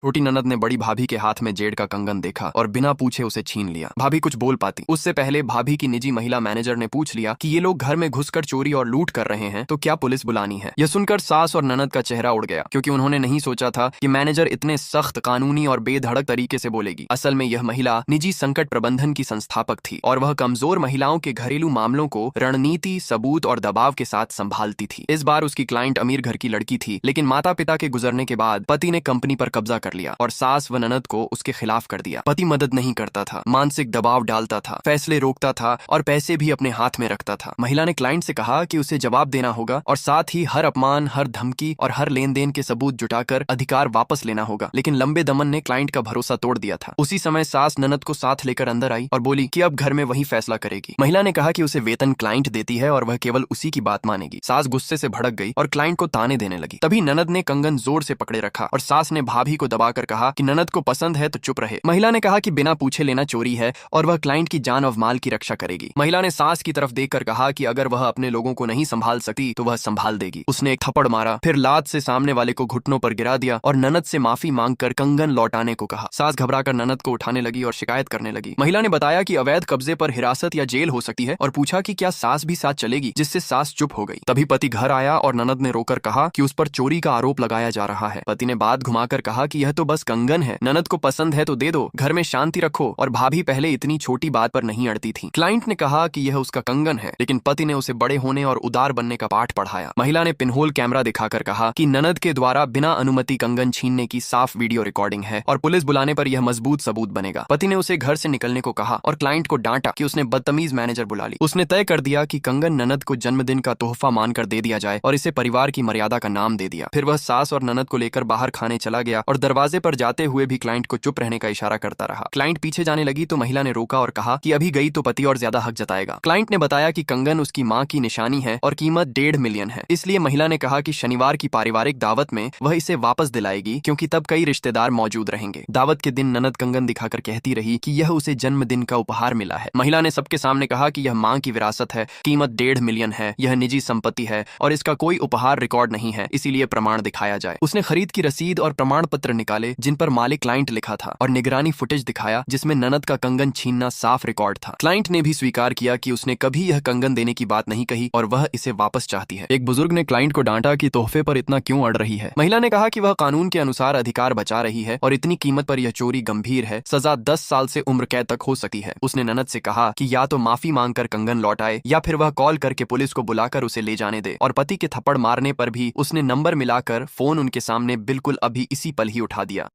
छोटी ननद ने बड़ी भाभी के हाथ में जेड का कंगन देखा और बिना पूछे उसे छीन लिया। भाभी कुछ बोल पाती उससे पहले भाभी की निजी महिला मैनेजर ने पूछ लिया कि ये लोग घर में घुसकर चोरी और लूट कर रहे हैं तो क्या पुलिस बुलानी है। यह सुनकर सास और ननद का चेहरा उड़ गया, क्योंकि उन्होंने नहीं सोचा था कि मैनेजर इतने सख्त, कानूनी और बेधड़क तरीके से बोलेगी। असल में यह महिला निजी संकट प्रबंधन की संस्थापक थी और वह कमजोर महिलाओं के घरेलू मामलों को रणनीति, सबूत और दबाव के साथ संभालती थी। इस बार उसकी क्लाइंट अमीर घर की लड़की थी, लेकिन माता पिता के गुजरने के बाद पति ने कंपनी पर कब्जा कर लिया और सास व ननद को उसके खिलाफ कर दिया। पति मदद नहीं करता था, मानसिक दबाव डालता था, फैसले रोकता था और पैसे भी अपने हाथ में रखता था। महिला ने क्लाइंट से कहा कि उसे जवाब देना होगा और साथ ही हर अपमान, हर धमकी और हर लेन देन के सबूत जुटाकर अधिकार वापस लेना होगा। लेकिन लंबे दमन ने क्लाइंट का भरोसा तोड़ दिया था। उसी समय सास ननद को साथ लेकर अंदर आई और बोली कि अब घर में वही फैसला करेगी। महिला ने कहा कि उसे वेतन क्लाइंट देती है और वह केवल उसी की बात मानेगी। सास गुस्से से भड़क गई और क्लाइंट को ताने देने लगी। तभी ननद ने कंगन जोर से पकड़े रखा और सास ने भाभी को दबाकर कहा कि ननद को पसंद है तो चुप रहे। महिला ने कहा कि बिना पूछे लेना चोरी है और वह क्लाइंट की जान और माल की रक्षा करेगी। महिला ने सास की तरफ देखकर कहा कि अगर वह अपने लोगों को नहीं संभाल सकती तो वह संभाल देगी। उसने एक थप्पड़ मारा, फिर लात से सामने वाले को घुटनों पर गिरा दिया और ननद से माफी मांगकर कंगन लौटाने को कहा। सास घबराकर ननद को उठाने लगी और शिकायत करने लगी। महिला ने बताया कि अवैध कब्जे पर हिरासत या जेल हो सकती है और पूछा कि क्या सास भी साथ चलेगी, जिससे सास चुप हो गई। तभी पति घर आया और ननद ने रोकर कहा कि उस पर चोरी का आरोप लगाया जा रहा है। पति ने बात घुमाकर कहा कि यह तो बस कंगन है, ननद को पसंद है तो दे दो, घर में शांति रखो। और भाभी पहले इतनी छोटी बात पर नहीं अड़ती थी। क्लाइंट ने कहा कि यह उसका कंगन है, लेकिन पति ने उसे बड़े होने और उदार बनने का पाठ पढ़ाया। महिला ने पिनहोल कैमरा दिखाकर कहा कि ननद के द्वारा बिना अनुमति कंगन छीनने की साफ वीडियो रिकॉर्डिंग है और पुलिस बुलाने पर यह मजबूत सबूत बनेगा। पति ने उसे घर से निकलने को कहा और क्लाइंट को डांटा कि उसने बदतमीज मैनेजर बुला ली। उसने तय कर दिया कि कंगन ननद को जन्मदिन का तोहफा मानकर दे दिया जाए और इसे परिवार की मर्यादा का नाम दे दिया। फिर वह सास और ननद को लेकर बाहर खाने चला गया और दरवाजे पर जाते हुए भी क्लाइंट को चुप रहने का इशारा करता रहा। क्लाइंट पीछे जाने लगी तो महिला ने रोका और कहा कि अभी गई तो पति और ज्यादा हक जताएगा। क्लाइंट ने बताया कि कंगन उसकी मां की निशानी है और कीमत 1.5 मिलियन है। इसलिए महिला ने कहा कि शनिवार की पारिवारिक दावत में वह इसे वापस दिलाएगी, क्योंकि तब कई रिश्तेदार मौजूद रहेंगे। दावत के दिन ननद कंगन दिखाकर कहती रही कि यह उसे जन्मदिन का उपहार मिला है। महिला ने सबके सामने कहा कि यह मां की विरासत है, कीमत 1.5 मिलियन है, यह निजी संपत्ति है और इसका कोई उपहार रिकॉर्ड नहीं है, इसीलिए प्रमाण दिखाया जाए। उसने खरीद की रसीद और प्रमाण पत्र निकाले जिन पर मालिक क्लाइंट लिखा था और निगरानी फुटेज दिखाया जिसमें ननद का कंगन छीनना साफ रिकॉर्ड था। क्लाइंट ने भी स्वीकार किया कि उसने कभी यह कंगन देने की बात नहीं कही और वह इसे वापस चाहती है। एक बुजुर्ग ने क्लाइंट को डांटा कि तोहफे पर इतना क्यों अड़ रही है। महिला ने कहा कि वह कानून के अनुसार अधिकार बचा रही है और इतनी कीमत पर यह चोरी गंभीर है, सजा 10 साल से उम्र कैद तक हो सकती है। उसने ननद से कहा कि या तो माफी मांगकर कंगन लौटाए या फिर वह कॉल करके पुलिस को बुलाकर उसे ले जाने दे। और पति के थप्पड़ मारने पर भी उसने नंबर मिलाकर फोन उनके सामने बिल्कुल अभी इसी पल ही उठा दिया।